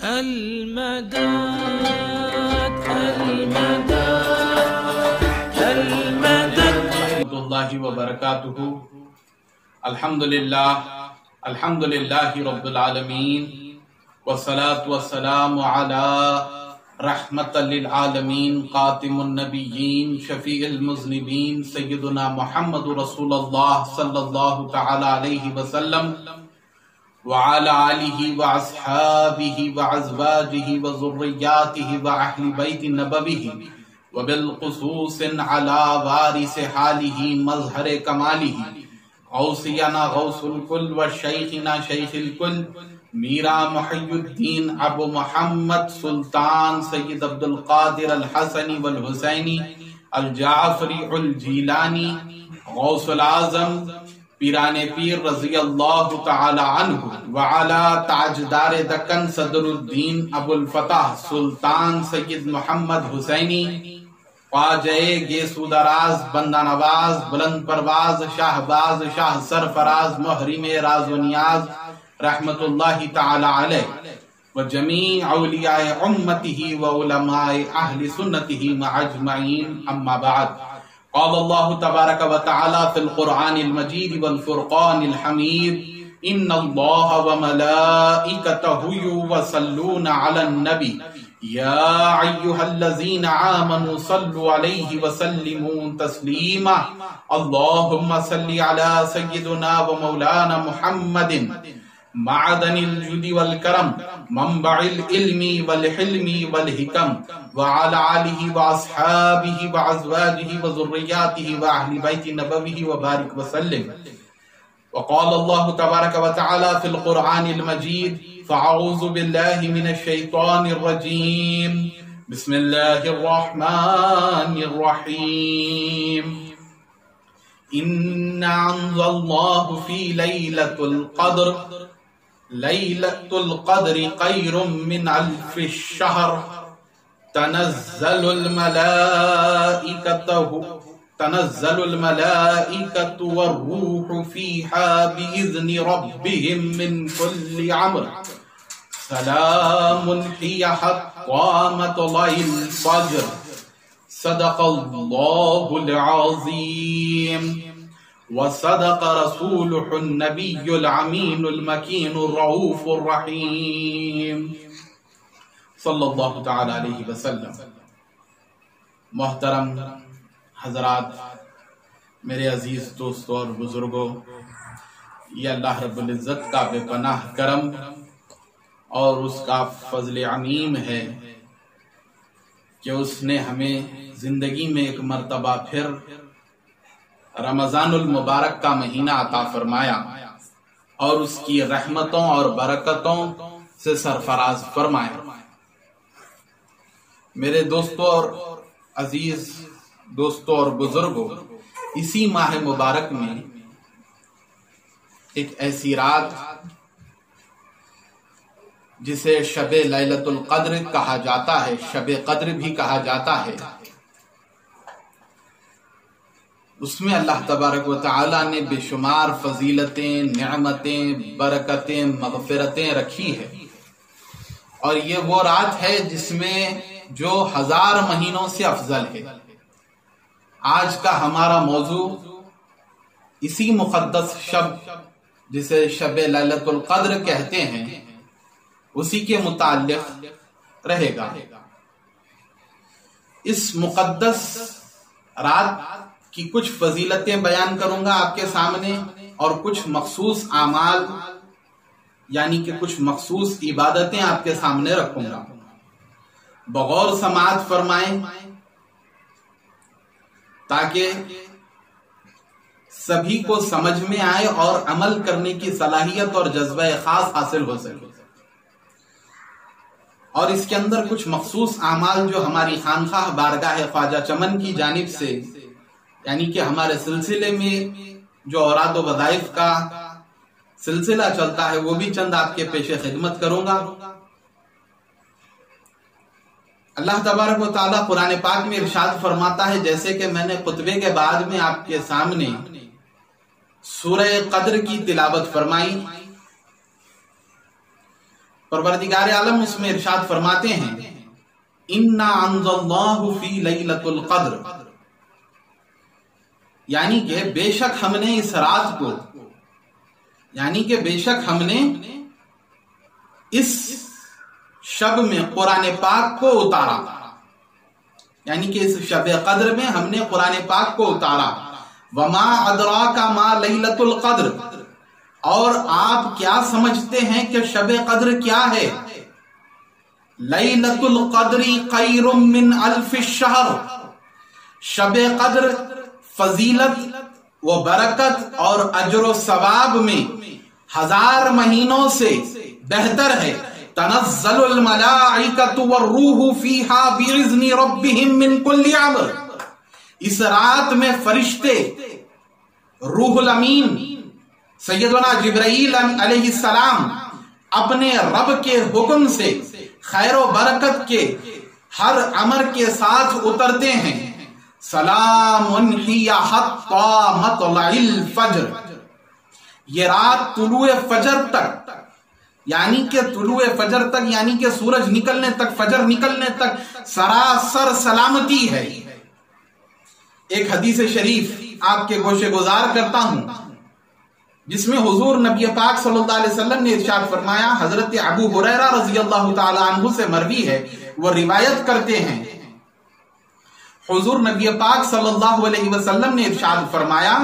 المدد المدد المدد ورحمۃ اللہ وبرکاتہ۔ الحمد للہ رب العالمین والصلاة والسلام علی رحمت للعالمین خاتم النبیین شفیع المذنبین سیدنا محمد رسول اللہ صلی اللہ تعالی علیہ وسلم وعلى آلہ واصحابہ وازواجہ وذریاتہ واہل بیت نبویہ وبالخصوص علی وارث حالہ مظہر کمالہ غوثینا غوث الکل وشیخنا شیخ الکل میرا محی الدین ابو محمد سلطان سید عبد القادر الحسنی والحسینی الجعفری الجیلانی غوث العظم پیران پیر رضی اللہ تعالی عنہ وعلا تاجدار دکن صدر الدین ابو الفتح سلطان سید محمد حسینی خواجہ گیسو دراز بندہ نواز بلند پرواز شاہ باز شاہ سرفراز محرم راز و نیاز رحمت اللہ تعالی علیہ وجمیع اولیاء امتہ وعلماء اہل سنتہ مجمعین اما بعد۔ قال اللہ تبارک و تعالی فی القرآن المجید والفرقان الحمید ان اللہ وملائکتہ یصلون علی النبی یا ایہا الذین آمنوا صلوا علیہ وسلموا تسلیما اللہم صلی علی سیدنا ومولانا محمد معدن الجود والکرم منبع العلم والحلم والحکم وعلى آلہ واصحابہ وازواجہ وذریاتہ واہل بیت نبویہ وبارک وسلم۔ وقال اللہ تبارک و تعالی فی القرآن المجید فاعوذ باللہ من الشیطان الرجیم بسم اللہ الرحمن الرحیم اِنَّا أَنزَلْنَاهُ فِي لَيْلَةِ الْقَدْرِ لَيْلَةُ الْقَدْرِ خَيْرٌ مِّنْ أَلْفِ الشَّهْرِ تَنَزَّلُ الْمَلَائِكَةُ وَالرُّوحُ فِيهَا بِإِذْنِ رَبِّهِمْ مِنْ كُلِّ أَمْرٍ سَلَامٌ هِيَ حَتَّىٰ مَطْلَعِ الْفَجْرِ صدق اللہ العظیم وصدق رسولہ النبی الامین المکین الرؤوف الرحیم صلی اللہ تعالی علیہ وسلم۔ محترم حضرات، میرے عزیز دوستوں اور بزرگوں، یہ اللہ رب العزت کا بے پناہ کرم اور اس کا فضل عمیم ہے کہ اس نے ہمیں زندگی میں ایک مرتبہ پھر رمضان المبارک کا مہینہ عطا فرمایا اور اس کی رحمتوں اور برکتوں سے سرفراز فرمایا۔ میرے دوستوں اور عزیز دوستوں اور بزرگوں، اسی ماہ مبارک میں ایک ایسی رات جسے شب لیلۃ القدر کہا جاتا ہے، شب قدر بھی کہا جاتا ہے، اس میں اللہ تبارک و تعالی نے بے شمار فضیلتیں، نعمتیں، برکتیں، مغفرتیں رکھی ہے، اور یہ وہ رات ہے جس میں جو 1000 مہینوں سے افضل ہے۔ آج کا ہمارا موضوع اسی مقدس شب جسے شب لیلۃ القدر کہتے ہیں اسی کے متعلق رہے گا۔ اس مقدس رات کی کچھ فضیلتیں بیان کروں گا آپ کے سامنے، اور کچھ مخصوص اعمال یعنی کہ کچھ مخصوص عبادتیں آپ کے سامنے رکھوں گا۔ بغور سماعت فرمائیں تاکہ سبھی کو سمجھ میں آئے اور عمل کرنے کی صلاحیت اور جذبہ خاص حاصل ہو سکے۔ اور اس کے اندر کچھ مخصوص اعمال جو ہماری خانقاہ بارگاہ خواجہ چمن کی جانب سے یعنی کہ ہمارے سلسلے میں جو اوراد و وظائف کا سلسلہ چلتا ہے وہ بھی چند آپ کے پیش خدمت کروں گا۔ اللہ تبارک و تعالیٰ قرآن پاک میں ارشاد فرماتا ہے، جیسے کہ میں نے خطبے کے بعد میں آپ کے سامنے سورہ قدر کی تلاوت فرمائی، پروردگار عالم اس میں ارشاد فرماتے ہیں اِنَّا أَنزَلْنَاهُ فِي لَيْلَةُ الْقَدْرِ، یعنی کہ بے شک ہم نے اس رات کو، یعنی کہ بے شک ہم نے اس شب میں قرآن پاک کو اتارا، یعنی کہ اس شب قدر میں ہم نے قرآن پاک کو اتارا۔ وَمَا أَدْرَاكَ مَا لَيْلَةُ الْقَدْرِ، اور آپ کیا سمجھتے ہیں کہ شب قدر کیا ہے؟ لیلۃ القدر خیر من الف الشہر، شب قدر فضیلت و برکت اور اجر و ثواب میں 1000 مہینوں سے بہتر ہے۔ تنزل الملائکۃ والروح فیہا باذن ربہم من کل امر، اس رات میں فرشتے، روح الامین سیدنا جبرائیل علیہ السلام اپنے رب کے حکم سے خیر و برکت کے ہر امر کے ساتھ اترتے ہیں۔ سلام ہی حتی مطلع الفجر، یہ رات طلوع فجر تک، یعنی کہ طلوع فجر تک، یعنی کہ سورج نکلنے تک، فجر نکلنے تک سراسر سلامتی ہے۔ ایک حدیث شریف آپ کے گوشے گزار کرتا ہوں جس میں حضور نبی پاک صلی اللہ علیہ وسلم نے ارشاد فرمایا، حضرت ابو ہریرہ رضی اللہ تعالی عنہ سے مروی ہے، وہ روایت کرتے ہیں، حضور نبی پاک صلی اللہ علیہ وسلم نے ارشاد فرمایا،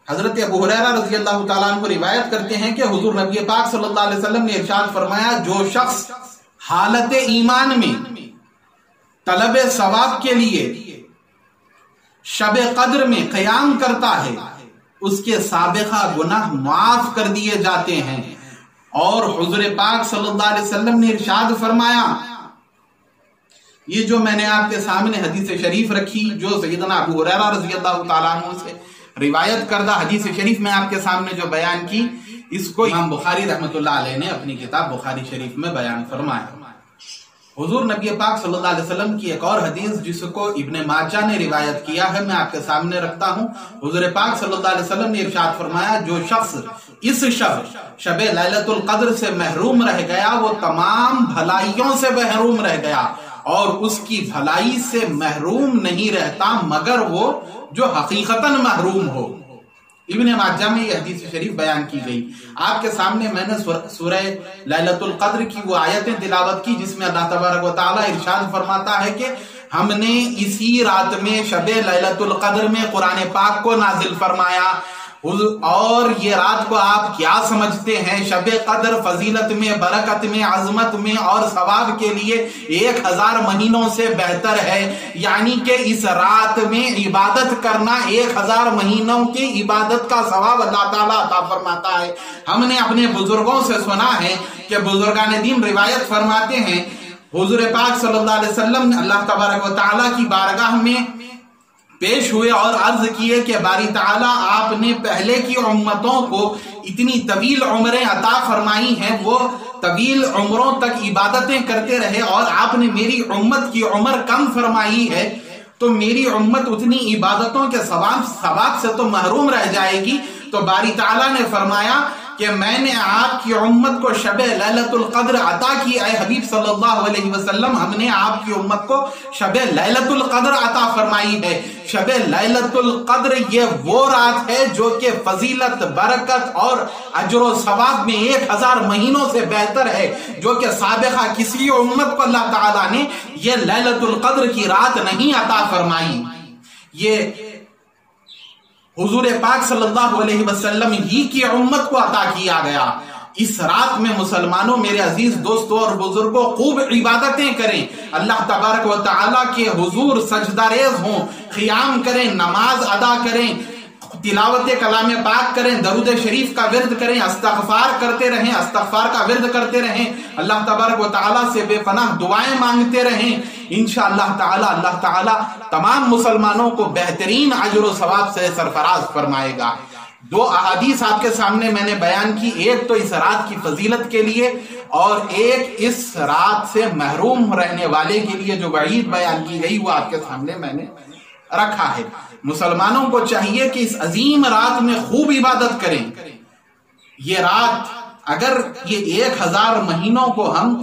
حضرت ابو ہریرہ رضی اللہ تعالی عنہ روایت کرتے ہیں کہ حضور نبی پاک صلی اللہ علیہ وسلم نے ارشاد فرمایا، جو شخص حالت ایمان میں طلب ثواب کے لیے شب قدر میں قیام کرتا ہے، اس کے سابقہ گناہ معاف کر دیے جاتے ہیں۔ اور حضور پاک صلی اللہ علیہ وسلم نے ارشاد فرمایا، یہ جو میں نے آپ کے سامنے حدیث شریف رکھی، جو سیدنا ابو ہریرہ رضی اللہ تعالیٰ عنہ سے روایت کردہ حدیث شریف میں آپ کے سامنے جو بیان کی، اس کو امام بخاری رحمۃ اللہ علیہ نے اپنی کتاب بخاری شریف میں بیان فرمایا۔ حضور نبی پاک صلی اللہ علیہ وسلم کی ایک اور حدیث جس کو ابن ماجہ نے روایت کیا ہے، میں آپ کے سامنے رکھتا ہوں۔ حضور پاک صلی اللہ علیہ وسلم نے ارشاد فرمایا، جو شخص اس شب لیلۃ القدر سے محروم رہ گیا، وہ تمام بھلائیوں سے محروم رہ گیا، اور اس کی بھلائی سے محروم نہیں رہتا مگر وہ جو حقیقتاً محروم ہو۔ ابن ماجہ میں یہ حدیث شریف بیان کی گئی۔ آپ کے سامنے میں نے سورہ لیلۃ القدر کی وہ آیتیں تلاوت کی جس میں اللہ تبارک و تعالیٰ ارشاد فرماتا ہے کہ ہم نے اسی رات میں شب لیلۃ القدر میں قرآن پاک کو نازل فرمایا، اور یہ رات کو آپ کیا سمجھتے ہیں؟ شب قدر فضیلت میں، برکت میں، عظمت میں اور ثواب کے لیے 1000 مہینوں سے بہتر ہے، یعنی کہ اس رات میں عبادت کرنا 1000 مہینوں کی عبادت کا ثواب اللہ تعالیٰ عطا فرماتا ہے۔ ہم نے اپنے بزرگوں سے سنا ہے کہ بزرگان دین روایت فرماتے ہیں، حضور پاک صلی اللہ علیہ وسلم اللہ تبارک و تعالیٰ کی بارگاہ میں پیش ہوئے اور عرض کیے کہ باری تعالیٰ آپ نے پہلے کی امتوں کو اتنی طویل عمریں عطا فرمائی ہیں، وہ طویل عمروں تک عبادتیں کرتے رہے، اور آپ نے میری امت کی عمر کم فرمائی ہے، تو میری امت اتنی عبادتوں کے ثواب سے تو محروم رہ جائے گی۔ تو باری تعالیٰ نے فرمایا کہ میں نے آپ کی امت کو شب لیلۃ القدر عطا کی، اے حبیب صلی اللہ علیہ وسلم، ہم نے آپ کی امت کو شب لیلۃ القدر عطا فرمائی ہے۔ شب لیلۃ القدر یہ وہ رات ہے جو کہ فضیلت، برکت اور اجر و ثواب میں 1000 مہینوں سے بہتر ہے، جو کہ سابقہ کسی امت کو اللہ تعالیٰ نے یہ لیلۃ القدر کی رات نہیں عطا فرمائی۔ یہ حضور پاک صلی اللہ علیہ وسلم ہی کی امت کو عطا کیا گیا۔ اس رات میں مسلمانوں، میرے عزیز دوستوں اور بزرگوں، خوب عبادتیں کریں، اللہ تبارک و تعالیٰ کے حضور سجدہ ریز ہوں، قیام کریں، نماز ادا کریں، تلاوت کلام پاک کریں، درود شریف کا ورد کریں، استغفار کرتے رہیں، استغفار کا ورد کرتے رہیں، اللہ تبارک و تعالیٰ سے بے پناہ دعائیں مانگتے رہیں۔ انشاءاللہ تعالیٰ اللہ تعالیٰ تمام مسلمانوں کو بہترین اجر و ثواب سے سرفراز فرمائے گا۔ 2 احادیث آپ کے سامنے میں نے بیان کی، ایک تو اس رات کی فضیلت کے لیے، اور ایک اس رات سے محروم رہنے والے کے لیے جو وعید بیان کی گئی وہ آپ کے سامنے میں نے رکھا ہے۔ مسلمانوں کو چاہیے کہ اس عظیم رات میں خوب عبادت کریں۔ یہ رات اگر یہ 1000 مہینوں کو ہم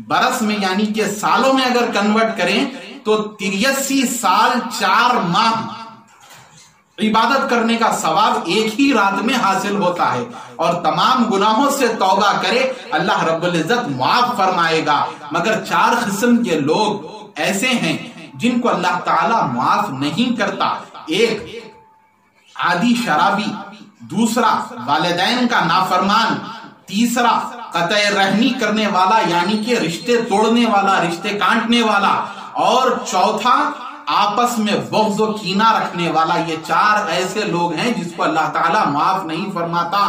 برس میں یعنی کہ سالوں میں اگر کنورٹ کریں تو 83 سال 4 ماہ عبادت کرنے کا ثواب ایک ہی رات میں حاصل ہوتا ہے، اور تمام گناہوں سے توبہ کرے اللہ رب العزت معاف فرمائے گا۔ مگر 4 قسم کے لوگ ایسے ہیں جن کو اللہ تعالی معاف نہیں کرتا۔ ایک عادی شرابی، دوسرا والدین کا نافرمان، تیسرا قطع رحمی کرنے والا یعنی کہ رشتے توڑنے والا، رشتے کاٹنے والا، اور چوتھا آپس میں بغض و کینہ رکھنے والا۔ یہ 4 ایسے لوگ ہیں جس کو اللہ تعالیٰ معاف نہیں فرماتا۔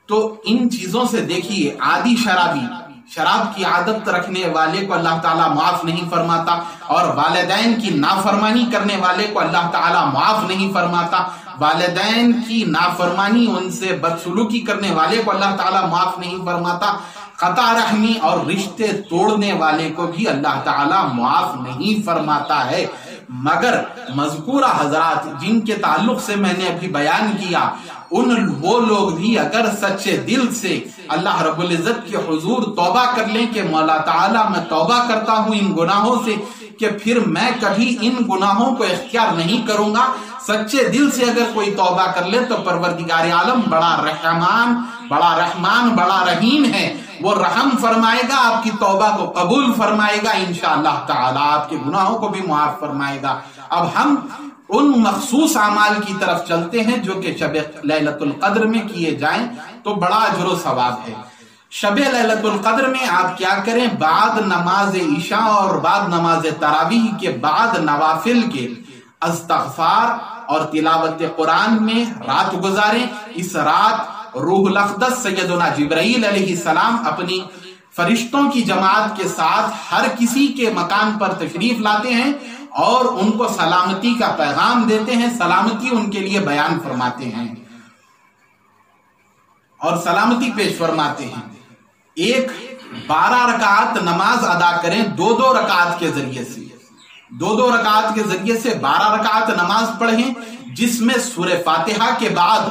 تو ان چیزوں سے دیکھیے، عادی شرابی، شراب کی عادت رکھنے والے کو اللہ تعالیٰ معاف نہیں فرماتا، اور والدین کی نافرمانی کرنے والے کو اللہ تعالیٰ معاف نہیں فرماتا۔ والدین کی نافرمانی، ان سے بدسلوکی کرنے والے کو اللہ تعالیٰ معاف نہیں فرماتا۔ قطع رحمی اور رشتے توڑنے والے کو بھی اللہ تعالیٰ معاف نہیں فرماتا ہے۔ مگر مذکورہ حضرات جن کے تعلق سے میں نے ابھی بیان کیا، وہ لوگ بھی اگر سچے دل سے اللہ رب العزت کے حضور توبہ کر لیں کہ مولا تعالیٰ میں توبہ کرتا ہوں ان گناہوں سے کہ پھر میں کبھی ان گناہوں کو اختیار نہیں کروں گا، سچے دل سے اگر کوئی توبہ کر لے تو پروردگار عالم بڑا رحمان بڑا رحیم ہے، وہ رحم فرمائے گا، آپ کی توبہ کو قبول فرمائے گا، انشاءاللہ تعالی آپ کے گناہوں کو بھی معاف فرمائے گا۔ اب ہم ان مخصوص اعمال کی طرف چلتے ہیں جو کہ شب لیلۃ القدر میں کیے جائیں تو بڑا اجر و ثواب ہے۔ شب لیلۃ القدر میں آپ کیا کریں، بعد نماز عشاء اور بعد نماز تراویح کے بعد نوافل کے استغفار اور تلاوت قرآن میں رات گزاریں۔ اس رات روح الاقدس سیدنا جبرائیل علیہ السلام اپنی فرشتوں کی جماعت کے ساتھ ہر کسی کے مکان پر تشریف لاتے ہیں اور ان کو سلامتی کا پیغام دیتے ہیں، سلامتی ان کے لیے بیان فرماتے ہیں اور سلامتی پیش فرماتے ہیں۔ ایک 12 رکعات نماز ادا کریں 2 رکعات کے ذریعے سے، 2 رکعات کے ذریعے سے 12 رکعات نماز پڑھیں، جس میں سورہ فاتحہ کے بعد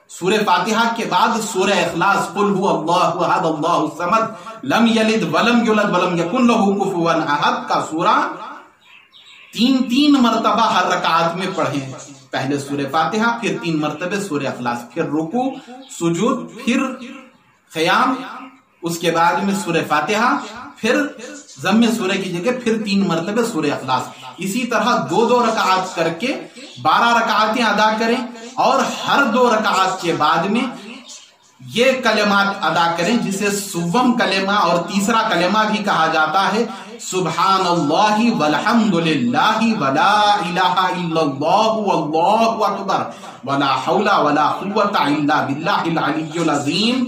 سورہ اخلاص، قل هو اللہ احد اللہ الصمد لم یلد ولم یولد ولم یکن لہ کفوا احد کا سورہ 3 مرتبہ ہر رکعت میں پڑھیں۔ پہلے سورہ فاتحہ، پھر 3 مرتبہ سورہ اخلاص، پھر رکوع، سجود، پھر قیام، اس کے بعد میں سورہ فاتحہ، پھر ضم سورہ کی جگہ پھر 3 مرتبہ سورہ اخلاص۔ اسی طرح 2 رکعات کر کے 12 رکعتیں ادا کریں، اور ہر 2 رکعات کے بعد میں یہ کلمات ادا کریں جسے سوم کلمہ اور تیسرا کلمہ بھی کہا جاتا ہے، سبحان اللہ والحمد للہ ولا الہ الا اللہ واللہ اکبر ولا حول ولا قوت الا باللہ العلی العظیم۔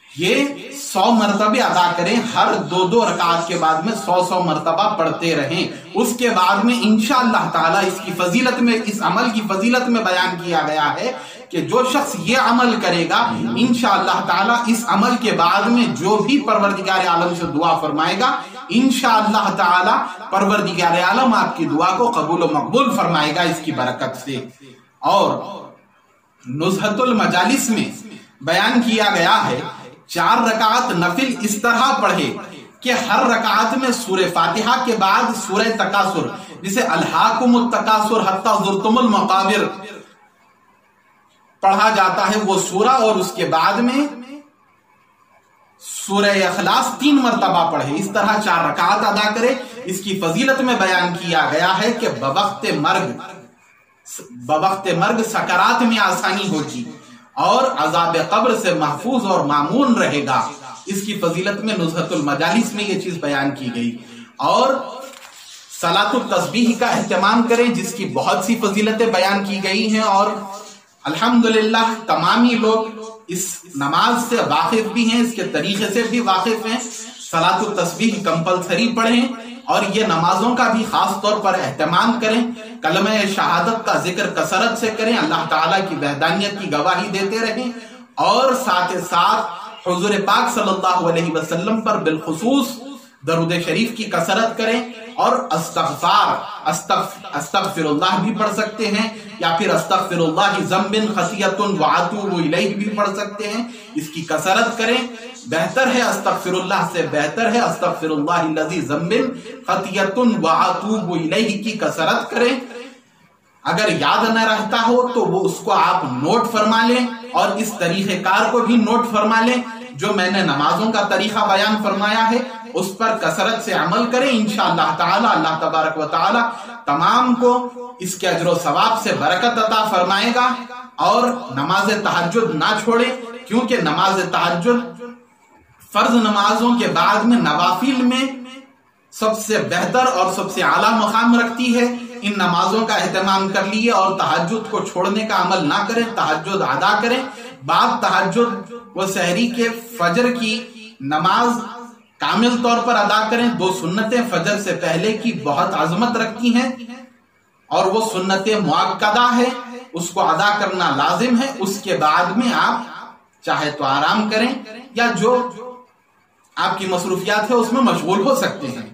یہ 100 مرتبہ ادا کریں، ہر 2 رکعت کے بعد میں 100 مرتبہ پڑھتے رہیں۔ اس کے بعد میں انشاءاللہ تعالی اس کی فضیلت میں، اس عمل کی فضیلت میں بیان کیا گیا ہے کہ جو شخص یہ عمل کرے گا انشاءاللہ تعالی اس عمل کے بعد میں جو بھی پروردگار عالم سے دعا فرمائے گا انشاءاللہ تعالی پروردگار عالم آپ کی دعا کو قبول و مقبول فرمائے گا اس کی برکت سے۔ اور نزہۃ المجالس میں بیان کیا گیا ہے 4 رکعت نفل اس طرح پڑھے کہ ہر رکعت میں سورہ فاتحہ کے بعد سورہ تکاثر، جسے الہاکم التکاثر حتی زرتم المقابر پڑھا جاتا ہے، وہ سورہ، اور اس کے بعد میں سورہ اخلاص 3 مرتبہ پڑھے۔ اس طرح 4 رکعت ادا کرے۔ اس کی فضیلت میں بیان کیا گیا ہے کہ بوقت مرگ سکرات میں آسانی ہوگی اور عذاب قبر سے محفوظ اور مامون رہے گا۔ اس کی فضیلت میں نزہۃ المجالس میں یہ چیز بیان کی گئی۔ اور صلاۃ التسبیح کا اہتمام کریں جس کی بہت سی فضیلتیں بیان کی گئی ہیں، اور الحمدللہ تمامی لوگ اس نماز سے واقف بھی ہیں، اس کے طریقے سے بھی واقف ہیں۔ صلاۃ التسبیح کمپلسری پڑھیں اور یہ نمازوں کا بھی خاص طور پر اہتمام کریں۔ کلمہ شہادت کا ذکر کثرت سے کریں، اللہ تعالیٰ کی وحدانیت کی گواہی دیتے رہیں، اور ساتھ حضور پاک صلی اللہ علیہ وسلم پر بالخصوص درود شریف کی کثرت کریں اور استغفر اللہ بھی پڑھ سکتے ہیں، یا پھر استغفر اللہ ذنب خطیۃ واتوب الیہ بھی پڑھ سکتے ہیں، اس کی کثرت کریں۔ بہتر ہے استغفر اللہ سے بہتر ہے استغفر اللہ الذی ذنب خطیۃ واتوب الیہ کی کثرت کریں۔ اگر یاد نہ رہتا ہو تو وہ اس کو آپ نوٹ فرما لیں، اور اس طریقہ کار کو بھی نوٹ فرما لیں جو میں نے نمازوں کا طریقہ بیان فرمایا ہے، اس پر کثرت سے عمل کریں۔ انشاءاللہ تعالی اللہ تبارک و تعالی تمام کو اس کے اجر و ثواب سے برکت عطا فرمائے گا۔ اور نماز تہجد نہ چھوڑیں، کیونکہ نماز تہجد فرض نمازوں کے بعد میں نوافل میں سب سے بہتر اور سب سے اعلیٰ مقام رکھتی ہے۔ ان نمازوں کا اہتمام کر لیے اور تہجد کو چھوڑنے کا عمل نہ کریں، تہجد ادا کریں۔ بعد تہجد و سحری کے فجر کی نماز کامل طور پر ادا کریں۔ 2 سنتیں فجر سے پہلے کی بہت عظمت رکھتی ہیں، اور وہ سنت مؤکدہ ہے، اس کو ادا کرنا لازم ہے۔ اس کے بعد میں آپ چاہے تو آرام کریں، یا جو آپ کی مصروفیات ہے اس میں مشغول ہو سکتے ہیں،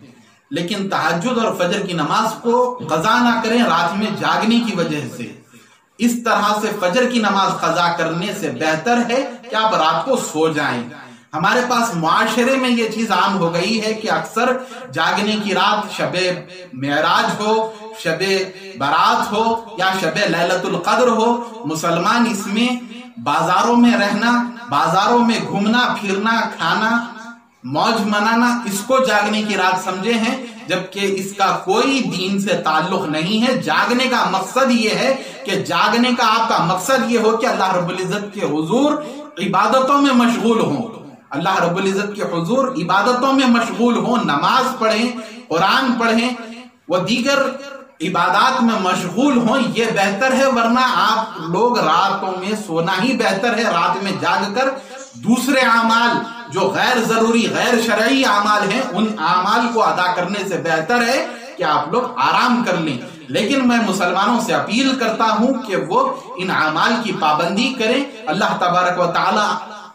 لیکن تہجد اور فجر کی نماز کو قضا نہ کریں رات میں جاگنے کی وجہ سے۔ اس طرح سے فجر کی نماز قضا کرنے سے بہتر ہے کہ آپ رات کو سو جائیں۔ ہمارے پاس معاشرے میں یہ چیز عام ہو گئی ہے کہ اکثر جاگنے کی رات شب معراج ہو، شب برات ہو، یا شب لیلۃ القدر ہو، مسلمان اس میں بازاروں میں رہنا، بازاروں میں گھومنا پھرنا، کھانا موج منانا، اس کو جاگنے کی رات سمجھے ہیں، جبکہ اس کا کوئی دین سے تعلق نہیں ہے۔ جاگنے کا مقصد یہ ہے کہ جاگنے کا آپ کا مقصد یہ ہو کہ اللہ رب العزت کے حضور عبادتوں میں مشغول ہوں، اللہ رب العزت کے حضور عبادتوں میں مشغول ہوں، نماز پڑھیں، قرآن پڑھیں، وہ دیگر عبادات میں مشغول ہوں، یہ بہتر ہے۔ ورنہ آپ لوگ راتوں میں سونا ہی بہتر ہے، رات میں جاگ کر دوسرے اعمال جو غیر ضروری غیر شرعی اعمال ہیں ان اعمال کو ادا کرنے سے بہتر ہے کہ آپ لوگ آرام کر لیں۔ لیکن میں مسلمانوں سے اپیل کرتا ہوں کہ وہ ان اعمال کی پابندی کریں۔ اللہ تبارک و تعالی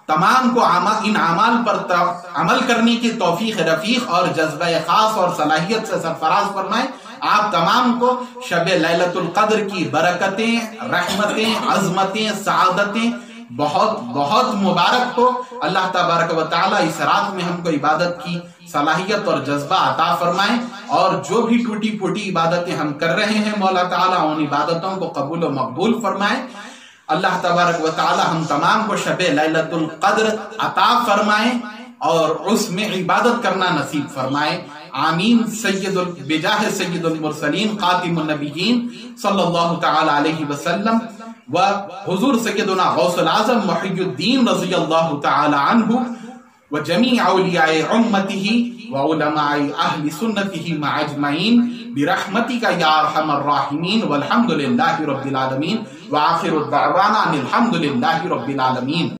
تمام کو ان اعمال پر عمل کرنے کی توفیق رفیق اور جذبہ خاص اور صلاحیت سے سرفراز فرمائے۔ آپ تمام کو شب لیلۃ القدر کی برکتیں، رحمتیں، عظمتیں، سعادتیں بہت بہت مبارک ہو۔ اللہ تبارک و تعالی اس رات میں ہم کو عبادت کی صلاحیت اور جذبہ عطا فرمائیں، اور جو بھی ٹوٹی پھوٹی عبادتیں ہم کر رہے ہیں مولا تعالی ان عبادتوں کو قبول و مقبول فرمائیں۔ اللہ تبارک و تعالی ہم تمام کو شب لیلۃ القدر عطا فرمائیں اور اس میں عبادت کرنا نصیب فرمائیں۔ آمین۔ بجاہ سید المرسلین خاتم النبیین صلی اللہ تعالی علیہ وسلم و حضور سیدنا غوث العظم محی الدین رضی اللہ تعالی عنہ و جمیع اولیاء امتہ و علماء اہل سنتہ مع اجمعین برحمتک یا ارحم الراحمین والحمد للہ رب العالمین وآخر الدعوانا الحمد للہ رب العالمین۔